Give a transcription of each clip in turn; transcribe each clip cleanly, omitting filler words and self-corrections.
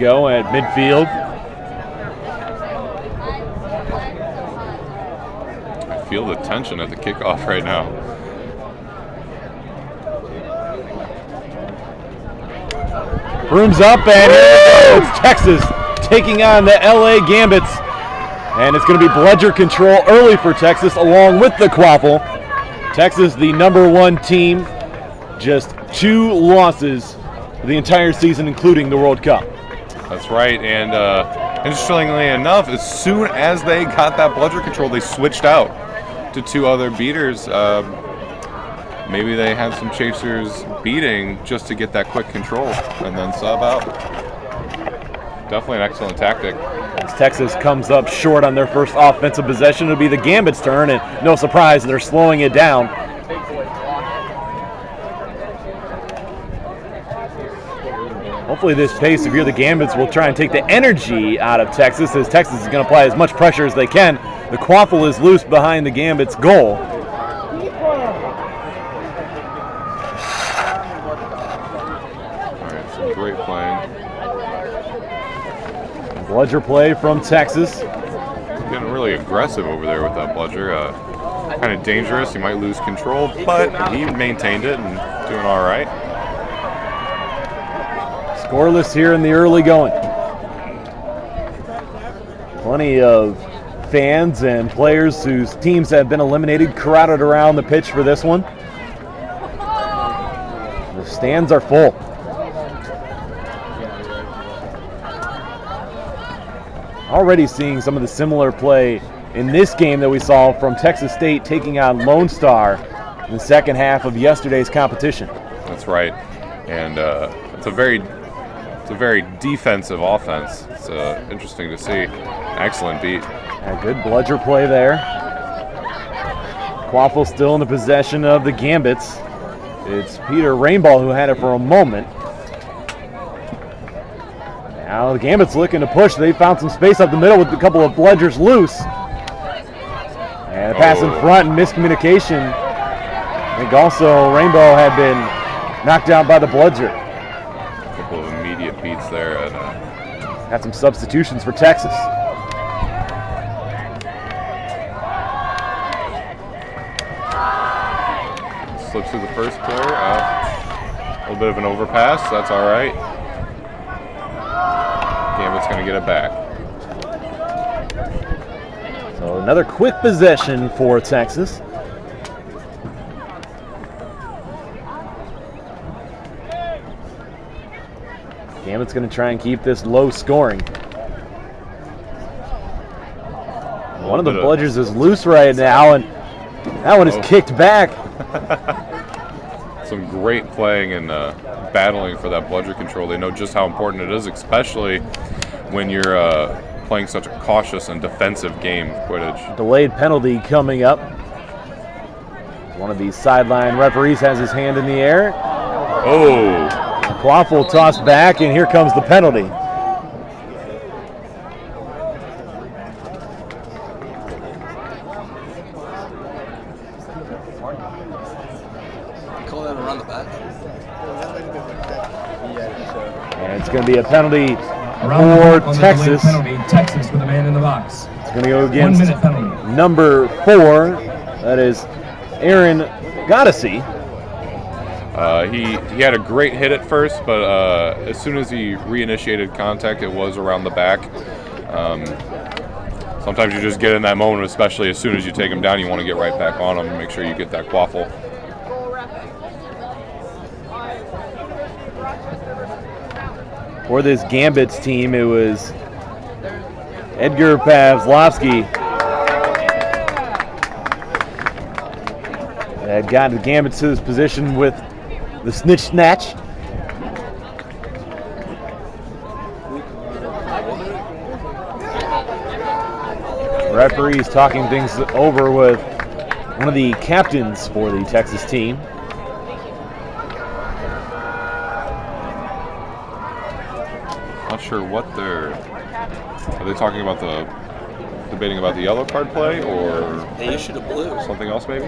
Go at midfield. I feel the tension at the kickoff right now. Brooms up, and here it goes. Texas taking on the LA Gambits. And it's going to be bludger control early for Texas along with the Quaffle. Texas, the #1 team, just 2 losses the entire season, including the World Cup. That's right, and interestingly enough, as soon as they got that bludger control, they switched out to 2 other beaters. Maybe they had some chasers beating just to get that quick control and then sub out. Definitely an excellent tactic. As Texas comes up short on their first offensive possession, it'll be the Gambits' turn, and no surprise, they're slowing it down. Hopefully this pace, if you're the Gambits, will try and take the energy out of Texas, as Texas is going to apply as much pressure as they can. The Quaffle is loose behind the Gambits' goal. All right, some great playing. Bludger play from Texas. Getting really aggressive over there with that bludger. Kind of dangerous. He might lose control, but he maintained it and doing all right. Scoreless here in the early going. Plenty of fans and players whose teams have been eliminated crowded around the pitch for this one. The stands are full. Already seeing some of the similar play in this game that we saw from Texas State taking on Lone Star in the second half of yesterday's competition. That's right, and it's a very defensive offense. It's interesting to see. Excellent beat. A good bludger play there. Quaffle still in the possession of the Gambits. It's Peter Rainball who had it for a moment. Now the Gambits looking to push. They found some space up the middle with a couple of bludgers loose. And a pass in front and miscommunication. I think also Rainbow had been knocked out by the bludger. A couple of immediate beats there. And, had some substitutions for Texas. Slips through the first player. A little bit of an overpass. That's all right. Gambit's going to get it back. So another quick possession for Texas. Gambit's going to try and keep this low scoring. One of the bludgers is loose right now, and that one is kicked back. Some great playing and battling for that bludger control. They know just how important it is, especially when you're playing such a cautious and defensive game, Quidditch. Delayed penalty coming up. One of these sideline referees has his hand in the air. Oh! Quaffle tossed back, and here comes the penalty. Call that around the back. And it's going to be a penalty for Texas. Penalty, Texas with a man in the box. It's going to go against 1 minute penalty. number 4. That is Aaron Goddessy. He had a great hit at first, but as soon as he reinitiated contact, it was around the back. Sometimes you just get in that moment, especially as soon as you take him down, you want to get right back on him and make sure you get that quaffle. For this Gambits team, it was Edgar Pavlovsky that got the Gambits to this position with the snitch snatch. Referees talking things over with one of the captains for the Texas team. Not sure what are they talking about, debating about the yellow card play, or They issued a blue. something else maybe?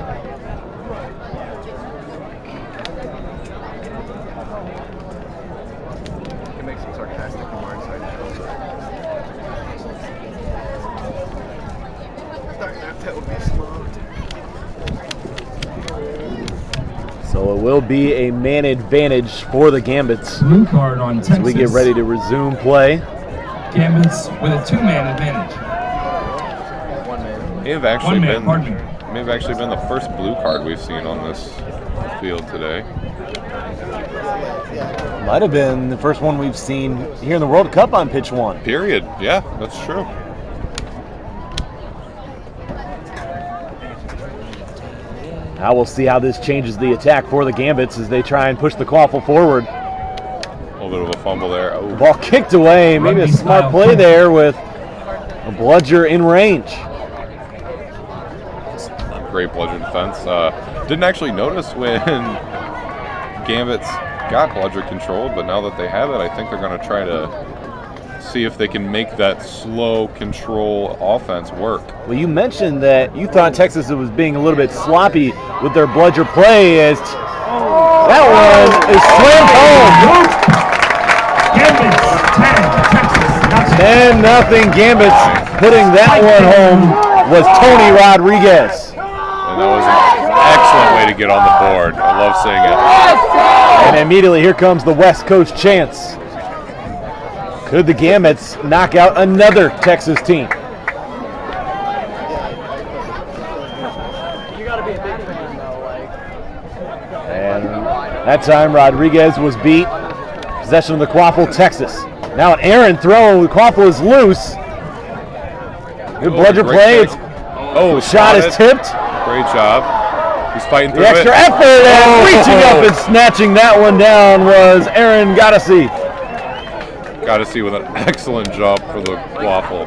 Can make some sarcastic remarks. will be a man advantage for the Gambits Blue card on Texas. as we get ready to resume play. Gambits with a 2-man advantage. May have actually been the first blue card we've seen on this field today. Might have been the first one we've seen here in the World Cup on pitch 1. Period. Yeah, that's true. Now we'll see how this changes the attack for the Gambits as they try and push the quaffle forward. A little bit of a fumble there. Oh. Ball kicked away. Maybe a smart play there with a bludger in range. Great bludger defense. Didn't actually notice when Gambits got bludger controlled, but now that they have it, I think they're going to try to see if they can make that slow control offense work. Well, you mentioned that you thought Texas was being a little bit sloppy with their bludger play as that one is slammed home. Gambits 10, Texas. 10-0 Gambits. Putting that one home was Tony Rodriguez. And that was an excellent way to get on the board. I love seeing it. And immediately here comes the West Coast chance. Could the Gambits knock out another Texas team? And that time Rodriguez was beat. Possession of the quaffle, Texas. Now an errant throw. The quaffle is loose. Good bludger play. Oh, the shot is tipped. Great job. He's fighting through the extra effort and reaching up and snatching that one down was Aaron Goddessy. Goddessy with an excellent job for the quaffle.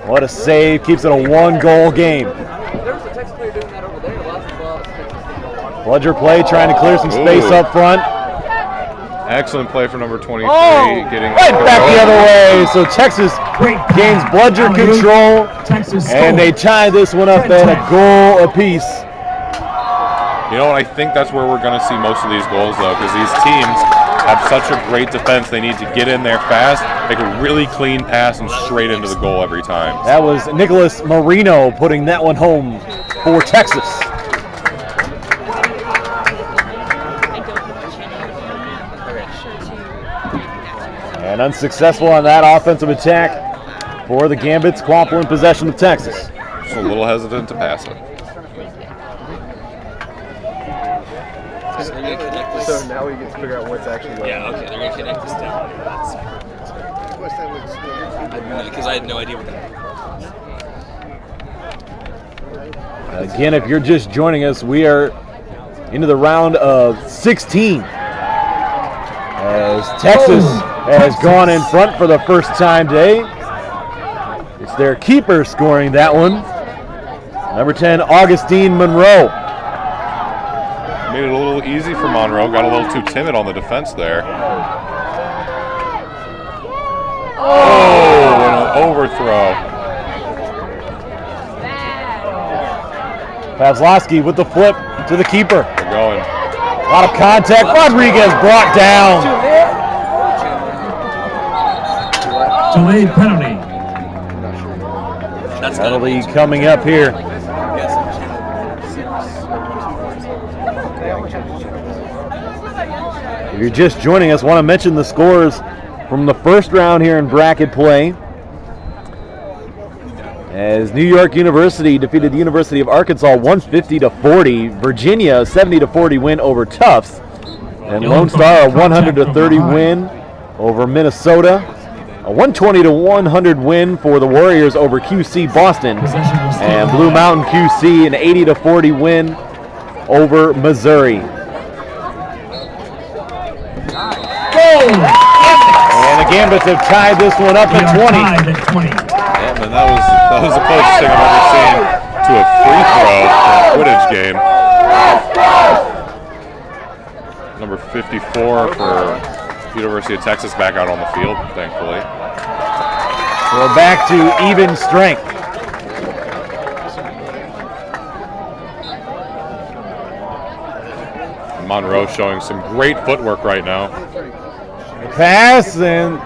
What a save. Keeps it a 1-goal game. Bludger play trying to clear some space up front. Excellent play for number 23. Getting right back the other way. So Texas gains bludger control, and they tie this one up at a goal apiece. You know what? I think that's where we're going to see most of these goals, though, because these teams have such a great defense. They need to get in there fast, make a really clean pass, and straight into the goal every time. That was Nicholas Marino putting that one home for Texas. And unsuccessful on that offensive attack for the Gambits. Quaffle in possession of Texas. Just a little hesitant to pass it. So now we get to figure out what's actually going on. Yeah, okay, they're going to connect this down. Because I had no idea what that was. Again, if you're just joining us, we are into the round of 16. As Texas has gone in front for the first time today. It's their keeper scoring that one. Number 10, Augustine Monroe. Made it a little easy for Monroe. Got a little too timid on the defense there. Oh, an overthrow. Pavlovsky with the flip to the keeper. They're going. A lot of contact. Rodriguez brought down. Delayed penalty. Penalty coming up here. If you're just joining us, want to mention the scores from the first round here in bracket play. As New York University defeated the University of Arkansas 150-40, Virginia 70-40 win over Tufts, and Lone Star a 100-30 win over Minnesota, a 120-100 win for the Warriors over QC Boston, and Blue Mountain QC an 80-40 win over Missouri. And the Gambits have tied this one up at 20. And that was the closest thing I've ever seen to a free throw in a Quidditch game. Number 54 for University of Texas back out on the field, thankfully. So we're back to even strength. Monroe showing some great footwork right now. The pass and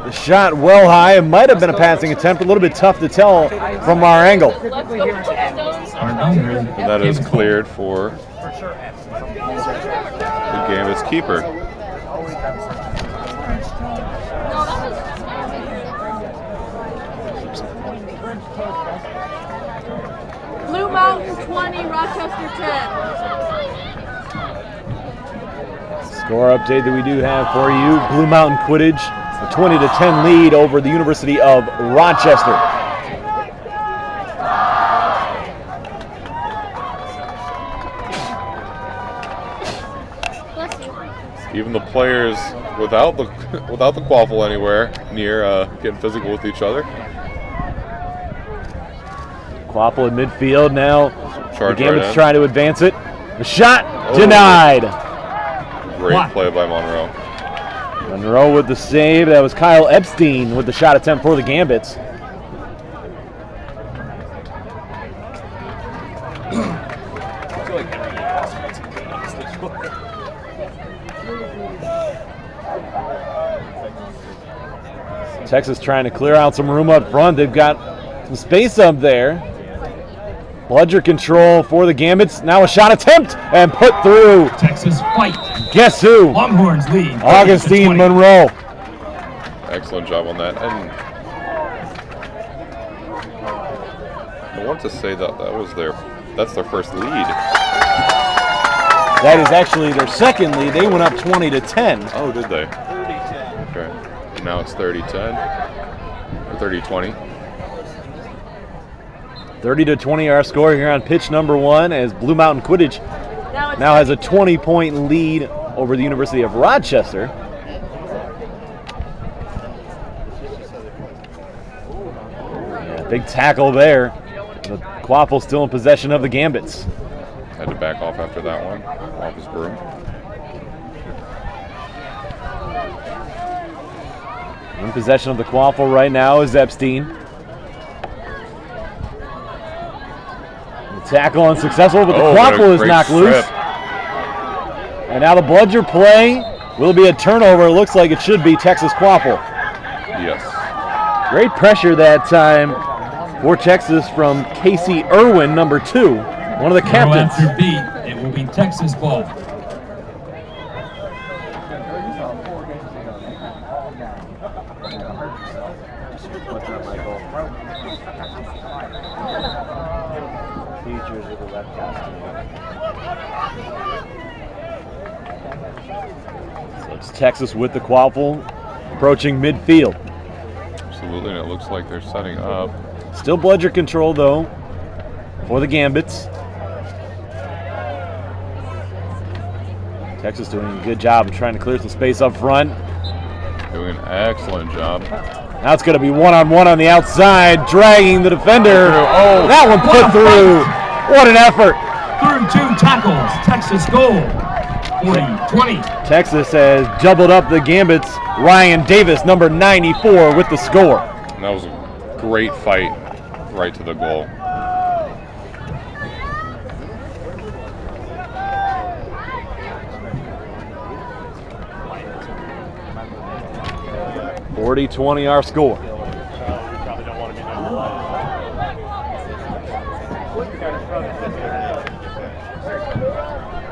the shot well high. It might have been a passing attempt. A little bit tough to tell from our angle. And that is cleared for Gambits keeper. Blue Mountain 20, Rochester 10. Score update that we do have for you. Blue Mountain Quidditch, a 20-10 lead over the University of Rochester. Even the players without the quaffle anywhere near getting physical with each other. Quaffle in midfield now. Charge the Gambits right in. trying to advance it. The shot denied. Great play by Monroe. Monroe with the save. That was Kyle Epstein with the shot attempt for the Gambits. Texas trying to clear out some room up front. They've got some space up there. Bludger control for the Gambits. Now a shot attempt and put through. Texas fight. Guess who? Longhorns lead. Augustine Monroe. Excellent job on that. And I want to say that that's their first lead. That is actually their second lead. They went up 20-10. Oh, did they? Okay. Now it's 30-10 or 30-20. 30-20 our score here on pitch number one as Blue Mountain Quidditch now has a 20-point lead over the University of Rochester. Yeah, big tackle there. The Quaffle still in possession of the Gambits. Had to back off after that one, off his broom. In possession of the Quaffle right now is Epstein. The tackle unsuccessful, but the Quaffle is knocked loose. And now the Bludger play will be a turnover. It looks like it should be Texas Quaffle. Yes. Great pressure that time for Texas from Casey Irwin, number 2, one of the captains. After beat, it will be Texas ball. So it's Texas with the Quaffle approaching midfield. Absolutely, and it looks like they're setting up. Still Bludger control, though, for the Gambits. Texas doing a good job of trying to clear some space up front. Doing an excellent job. Now it's going to be one-on-one on the outside, dragging the defender. Oh, that one put through. What an effort. Through 2 tackles, Texas goal. 40-20. Texas has doubled up the Gambits. Ryan Davis, number 94, with the score. And that was a great fight right to the goal. (40-20) our score.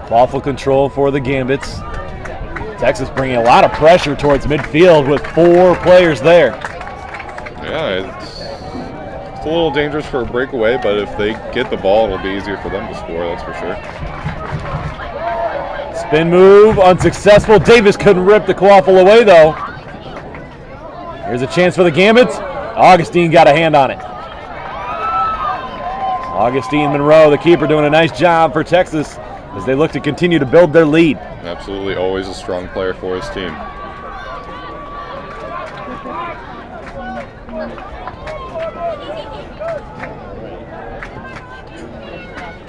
Quaffle control for the Gambits. Texas bringing a lot of pressure towards midfield with 4 players there. Yeah, it's a little dangerous for a breakaway, but if they get the ball, it'll be easier for them to score, that's for sure. Spin move, unsuccessful. Davis couldn't rip the Quaffle away, though. Here's a chance for the Gambits. Augustine got a hand on it. Augustine Monroe, the keeper, doing a nice job for Texas as they look to continue to build their lead. Absolutely, always a strong player for his team.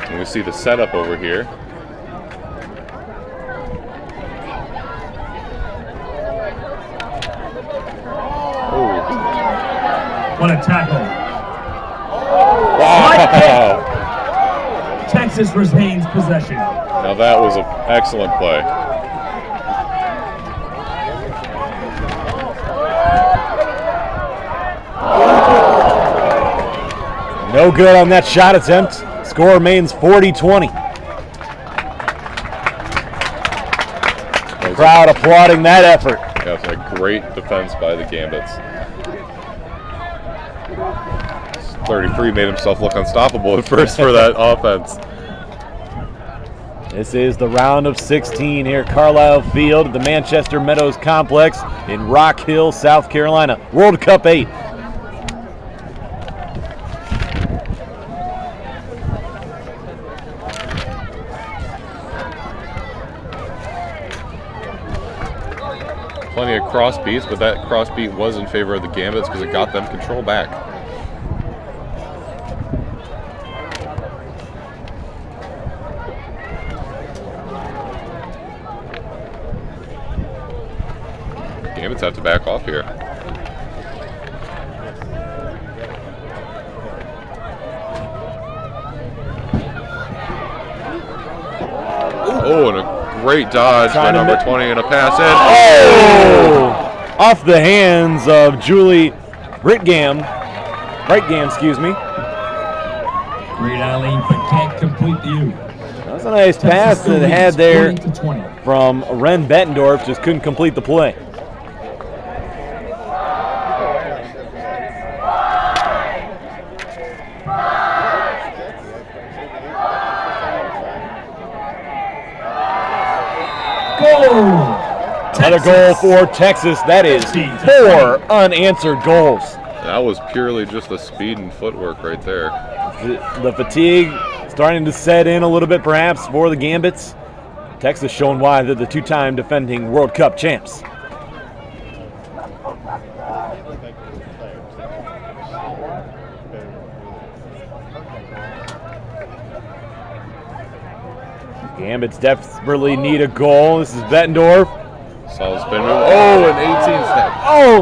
And we see the setup over here. What a tackle. Wow! Texas retains possession. Now that was an excellent play. No good on that shot attempt. Score remains 40-20. crowd applauding that effort. Yeah, it's a great defense by the Gambits. 33 made himself look unstoppable at first for that offense. This is the round of 16 here at Carlisle Field at the Manchester Meadows Complex in Rock Hill, South Carolina. World Cup 8. Plenty of cross beats, but that cross beat was in favor of the Gambits because it got them control back. Gambits have to back off here. Oh, and a great dodge by number 20 and a pass in. Oh! Off the hands of Julie Brightgam, excuse me. Great Eileen, but can't complete the U. That's a nice pass that it had there from Ren Bettendorf, just couldn't complete the play. Another goal for Texas. That is 4 unanswered goals. That was purely just the speed and footwork right there. The fatigue starting to set in a little bit perhaps for the Gambits. Texas showing why they're the two-time defending World Cup champs. Gambits desperately need a goal. This is Bettendorf. Solid spin move. Oh, an 18 step. Oh,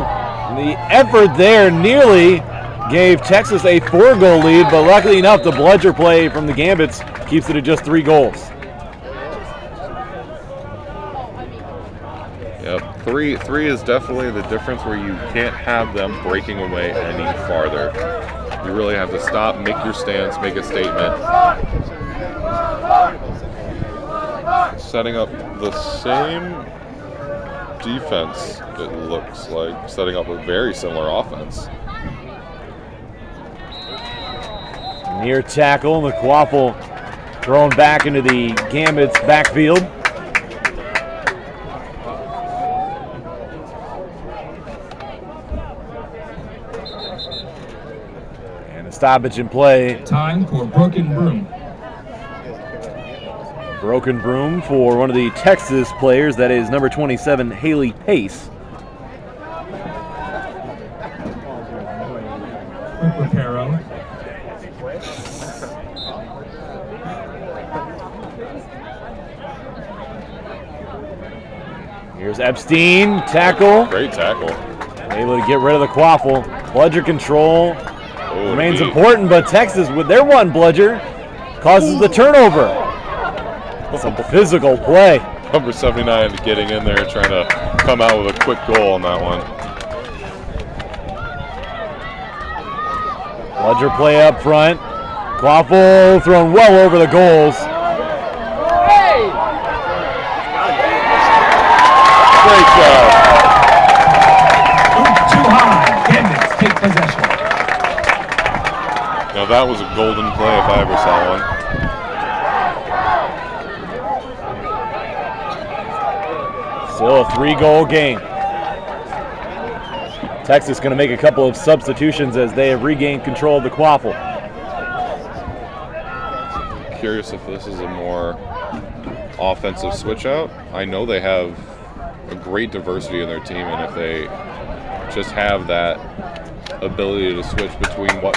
the effort there nearly gave Texas a 4-goal lead, but luckily enough, the bludger play from the Gambits keeps it at just 3 goals. Yep, three is definitely the difference where you can't have them breaking away any farther. You really have to stop, make your stance, make a statement. Setting up the same defense, it looks like, setting up a very similar offense. Near tackle, and the Quaffle thrown back into the Gambits backfield. And a stoppage in play. Time for broken broom. Broken broom for one of the Texas players, that is number 27, Haley Pace. Quick reparo. Here's Epstein, tackle. Great tackle. Able to get rid of the Quaffle. Bludger control remains deep. important, but Texas, with their one bludger, causes the turnover. Some physical play. Number 79 getting in there, trying to come out with a quick goal on that one. Bludger play up front. Quaffle thrown well over the goals. Great job. Too high. Gambits take possession. Now that was a golden play if I ever saw one. Still a 3-goal game. Texas going to make a couple of substitutions as they have regained control of the Quaffle. Curious if this is a more offensive switch out. I know they have a great diversity in their team, and if they just have that ability to switch between what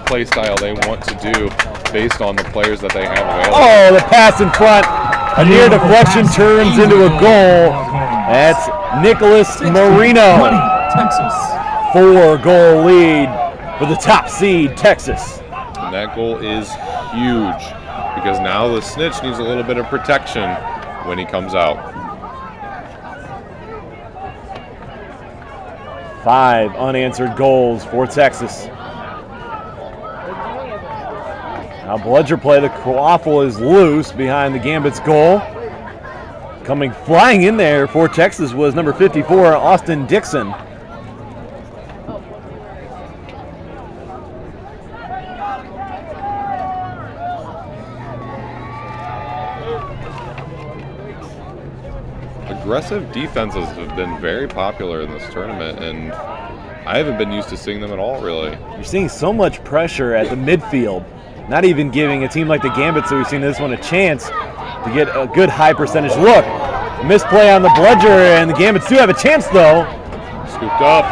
play style they want to do based on the players that they have available. Oh, the pass in front. A near deflection turns into a goal. That's Nicholas Marino. 20, Texas. 4-goal lead for the top seed, Texas. And that goal is huge because now the snitch needs a little bit of protection when he comes out. 5 unanswered goals for Texas. Now bludger play, the Quaffle is loose behind the Gambits goal. Coming flying in there for Texas was number 54, Austin Dixon. Aggressive defenses have been very popular in this tournament, and I haven't been used to seeing them at all, really. You're seeing so much pressure at the midfield, not even giving a team like the Gambits that we've seen this one a chance to get a good high percentage look. Misplay on the bludger, and the Gambits do have a chance, though. Scooped up.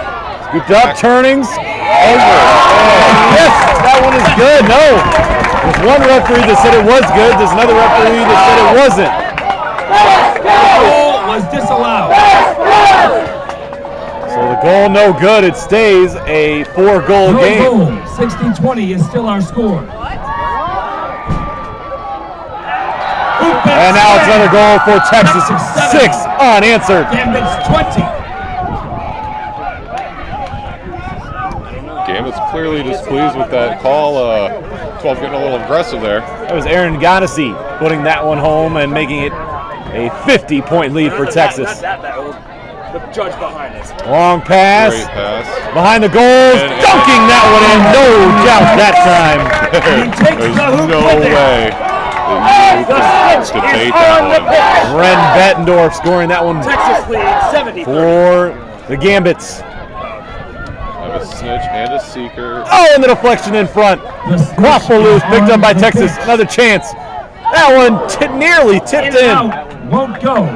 Scooped up, turnings. Over. Yes, that one is good. No. There's one referee that said it was good. There's another referee that said it wasn't. Goal was disallowed. So the goal no good. It stays a 4-goal game. Goal. 16-20 is still our score. And now it's another goal for Texas. 6 unanswered. Gambits 20. Gambit's clearly displeased with that call. 12 getting a little aggressive there. That was Aaron Ganassi putting that one home and making it a 50-point lead for Texas. The judge behind us. Long pass. Great pass. Behind the goals. Dunking that one in. No doubt that time. There's no way that you can debate that one. Ren Bettendorf scoring that one Texas lead 70. for the Gambits. Have a snitch and a seeker. Oh, and the deflection in front. Quaffle loose, picked up by Texas. Another chance. That one nearly tipped in. Out. Won't go.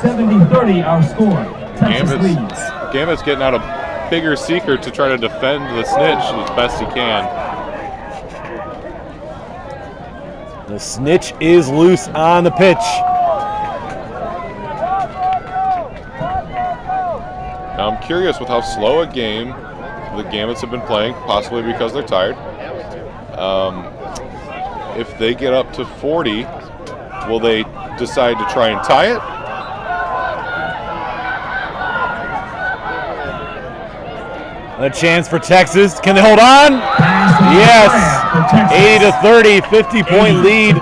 70-30 our score. Texas leads. Gambit's getting out a bigger seeker to try to defend the snitch as best he can. The snitch is loose on the pitch. Now I'm curious with how slow a game the Gambits have been playing, possibly because they're tired. If they get up to 40, will they decide to try and tie it? A chance for Texas. Can they hold on? Yes. 80-30, 50-point lead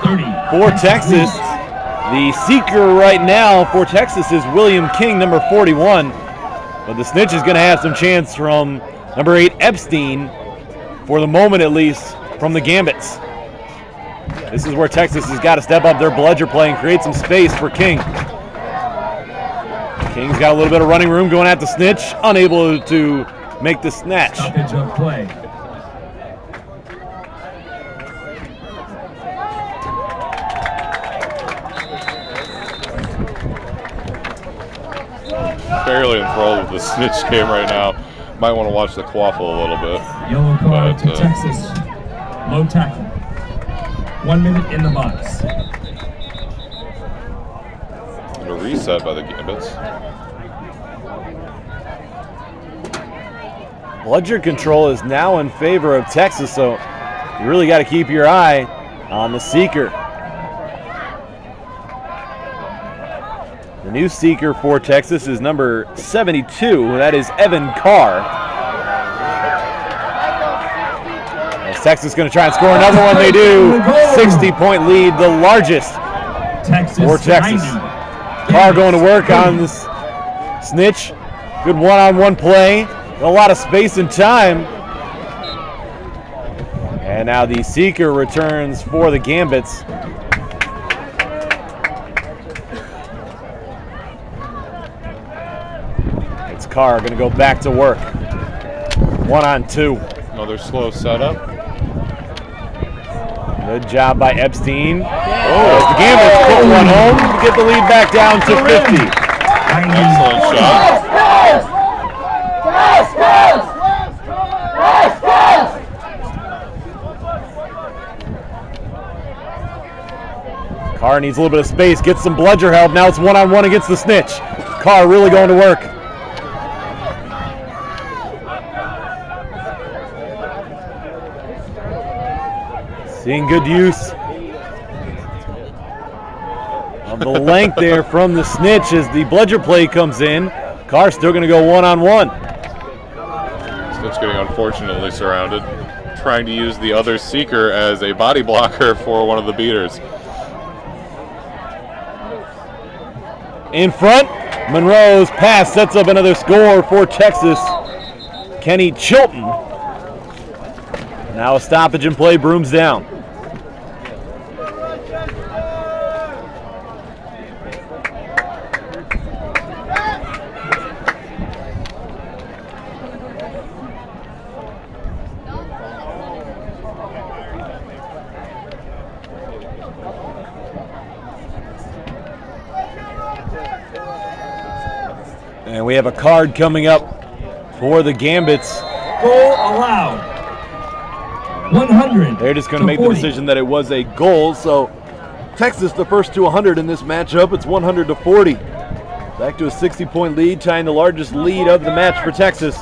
for Texas. The seeker right now for Texas is William King, number 41. But the snitch is going to have some chance from number 8, Epstein, for the moment at least, from the Gambits. This is where Texas has got to step up their bludger play and create some space for King. King's got a little bit of running room going at the snitch, unable to make the snatch. Stoppage of play. Fairly enthralled with the snitch game right now. Might want to watch the quaffle a little bit. Yellow card to Texas. Low tackle. 1 minute in the box. And a reset by the Gambits. Bludger control is now in favor of Texas, so you really got to keep your eye on the seeker. The new seeker for Texas is number 72. That is Evan Carr. As Texas is going to try and score another one. They do. 60-point lead, the largest for Texas. 90. Carr going to work on this snitch. Good one-on-one play. A lot of space and time. And now the seeker returns for the Gambits. It's Carr going to go back to work. 1-on-2. Another slow setup. Good job by Epstein. The Gambits put one home to get the lead back down to 50. Excellent shot. Carr needs a little bit of space, gets some bludger help. Now it's one-on-one against the snitch. Carr really going to work. Seeing good use of the length there from the snitch as the bludger play comes in. Carr still going to go one-on-one. Snitch getting unfortunately surrounded. Trying to use the other seeker as a body blocker for one of the beaters. in front. Monroe's pass sets up another score for Texas. Kenny Chilton. Now a stoppage in play, Brooms down. And we have a card coming up for the Gambits. Goal allowed. 100. They're just going to make the decision that it was a goal. So Texas the first to 100 in this matchup. It's 100-40. Back to a 60-point lead, tying the largest lead of the match for Texas.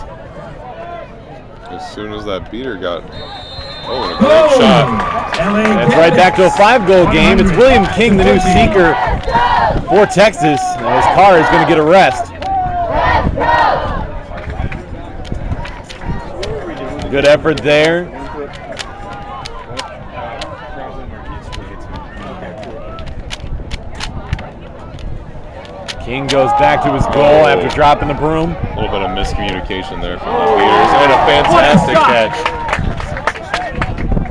As soon as that beater got, and a great shot. That's right back to a 5-goal game. It's William King, the new seeker for Texas. Now his car is going to get a rest. Good effort there. King goes back to his goal after dropping the broom. A little bit of miscommunication there from the beaters, and a fantastic catch.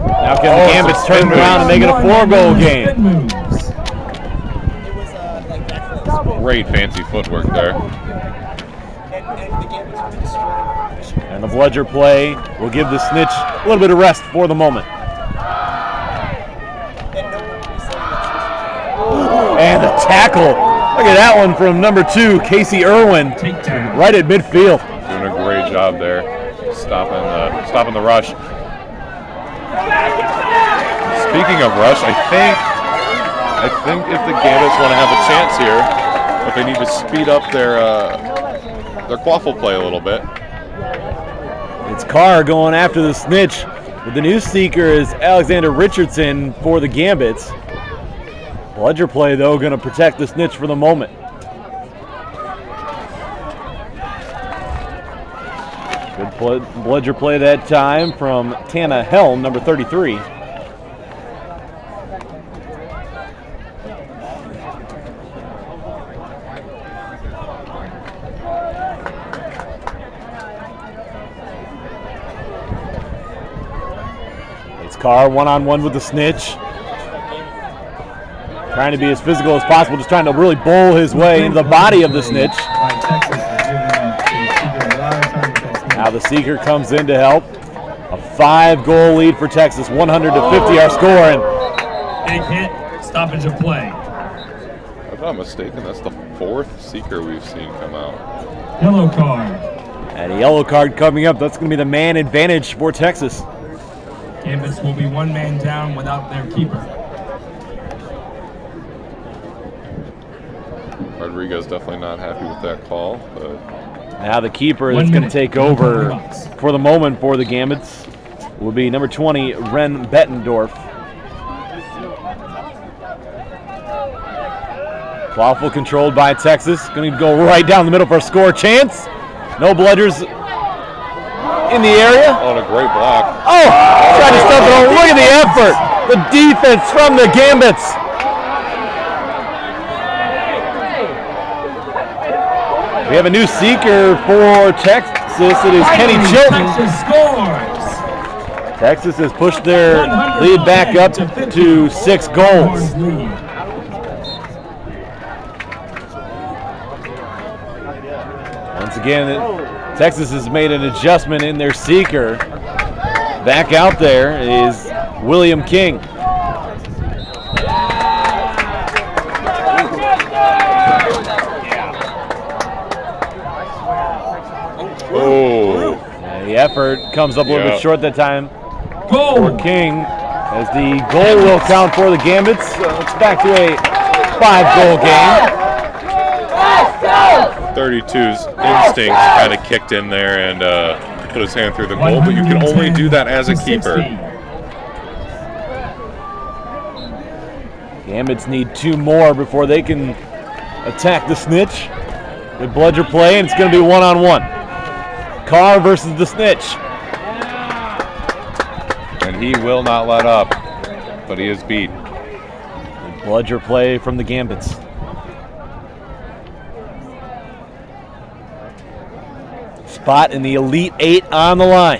Now can the Gambits turn around and make it a 4-goal game? Great fancy footwork there. And the bludger play will give the snitch a little bit of rest for the moment. And the tackle. Look at that one from number 2, Casey Irwin, right at midfield. Doing a great job there, stopping the rush. Speaking of rush, I think if the Gambits want to have a chance here, but they need to speed up their quaffle play a little bit. It's Carr going after the snitch. But the new seeker is Alexander Richardson for the Gambits. Bludger play, though, going to protect the snitch for the moment. Good bludger play that time from Tana Helm, number 33. It's Carr one-on-one with the snitch. Trying to be as physical as possible, just trying to really bowl his way into the body of the snitch. Now the seeker comes in to help. A 5-goal lead for Texas, 100-50 our score. And big hit, stoppage of play. If I'm not mistaken, that's the 4th seeker we've seen come out. Yellow card. And a yellow card coming up. That's going to be the man advantage for Texas. Gambits will be 1 man down without their keeper. Rodrigo's definitely not happy with that call, but now the keeper is going to take over for the moment for the Gambits. Will be number 20, Ren Bettendorf. Quaffle controlled by Texas. Going to go right down the middle for a score chance. No bludgers in the area. Oh, and a great block. Oh, tried to stuff it on. Look at the effort. The defense from the Gambits. We have a new seeker for Texas. It is Kenny Chilton. Texas scores. Texas has pushed their lead back up to 6 goals. Once again, Texas has made an adjustment in their seeker. Back out there is William King. Oh. And the effort comes up a little bit short that time Goal. for King, as the goal will count for the Gambits. So it's back to a 5-goal game. 32's instincts kind of kicked in there and put his hand through the goal, but you can only do that as a keeper. Gambits need 2 more before they can attack the snitch. Good bludger play, and it's going to be 1-on-1. Carr versus the snitch. And he will not let up, but he is beat. Good bludger play from the Gambits. spot in the Elite Eight on the line.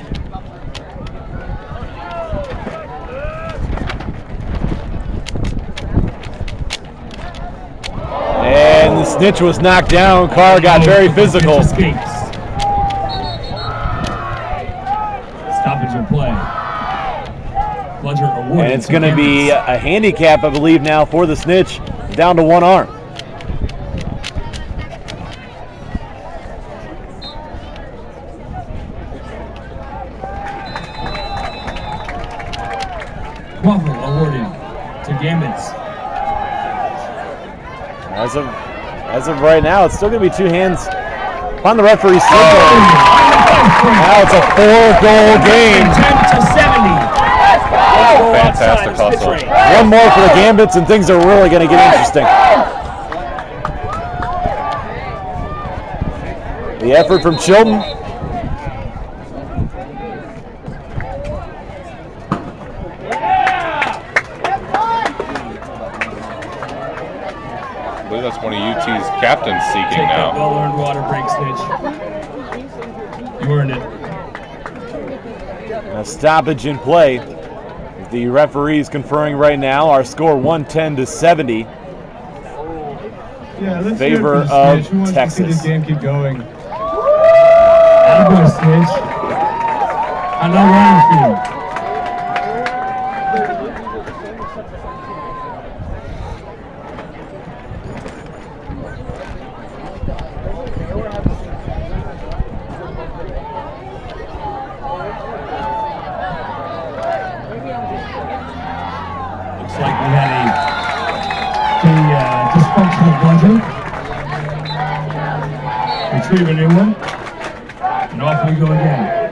And the snitch was knocked down. Carr got very physical. Escapes. Stoppage in play. Bludger awarded. And it's going to be a handicap, I believe, now for the snitch, down to one arm. Quaffle awarded to Gambits. As of right now, it's still going to be two hands on the referee's signal. Now it's a 4-goal game. 10-70. Fantastic hustle. One more for the Gambits, and things are really going to get interesting. The effort from Chilton. I believe that's one of UT's captains seeking Take that now. well-earned water break, Snitch. You earned it. A stoppage in play. The referees conferring right now. Our score 110-70. Yeah, let's Favor hear it for of Snitch. Who wants to see Texas. this game keep going? Attaboy, Snitch. I know running for you. Looks like we had a dysfunctional bludger. Retrieve a new one. And off we go again.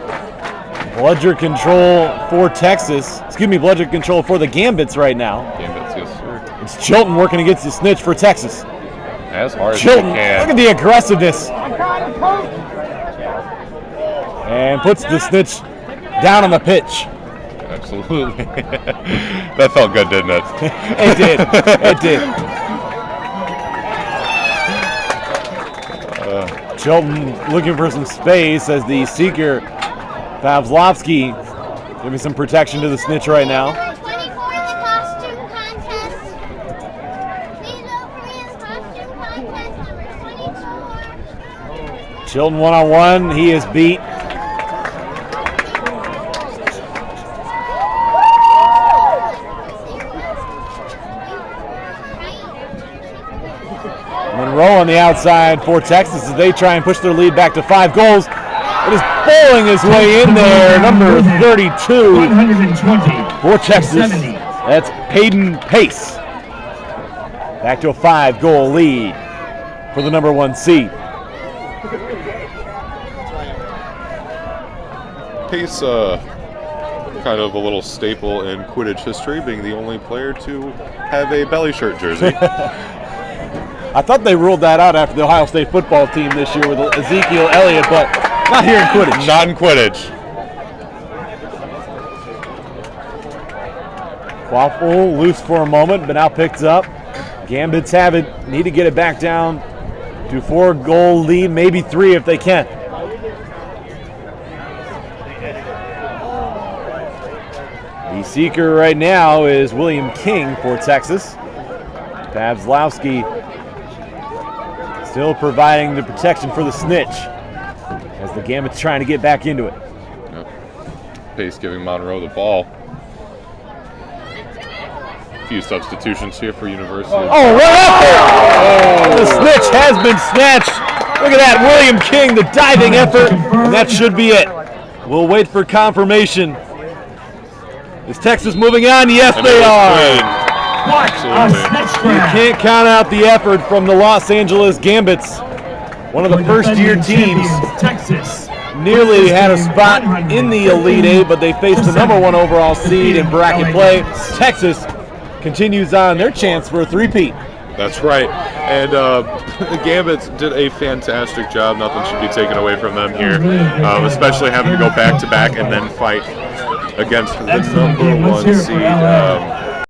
Bludger control for Texas. Excuse me, bludger control for the Gambits right now. Gambits, yes, sir. It's Chilton working against the snitch for Texas. As hard as Chilton, they can. look at the aggressiveness. And puts the snitch down on the pitch. Absolutely. That felt good, didn't it? It did. It did. Chilton looking for some space as the seeker, Pavlovsky, giving some protection to the snitch right now. Number 24 in the costume contest. Please vote for me in the costume contest. Number 24. Chilton one-on-one. He is beat. Monroe on the outside for Texas as they try and push their lead back to 5 goals. It is bowling his way in there, number 32 120 for Texas. 70. That's Peyton Pace. Back to a 5-goal lead for the number 1 seed. Pace, kind of a little staple in Quidditch history, being the only player to have a belly shirt jersey. I thought they ruled that out after the Ohio State football team this year with Ezekiel Elliott, but not here in Quidditch. Not in Quidditch. Quaffle loose for a moment, but now picked up. Gambits have it. Need to get it back down to 4-goal lead, maybe 3 if they can. The seeker right now is William King for Texas. Pavlovsky still providing the protection for the snitch as the Gambits trying to get back into it. Yep. Pace giving Monroe the ball. A few substitutions here for University. Oh, right up there! The snitch has been snatched. Look at that, William King, the diving effort, and that should be it. We'll wait for confirmation. Is Texas moving on? Yes, And they it was are. clean. What a Absolutely. snitch You grab. can't count out the effort from the Los Angeles Gambits. One of the first-year teams. Texas. Nearly had a spot in the Elite Eight, but they faced the number 1 overall seed in bracket play. Texas continues on their chance for a three-peat. That's right. And the Gambits did a fantastic job. Nothing should be taken away from them here, especially having to go back-to-back and then fight against the Excellent number game. Let's 1 hear it for seed. LA.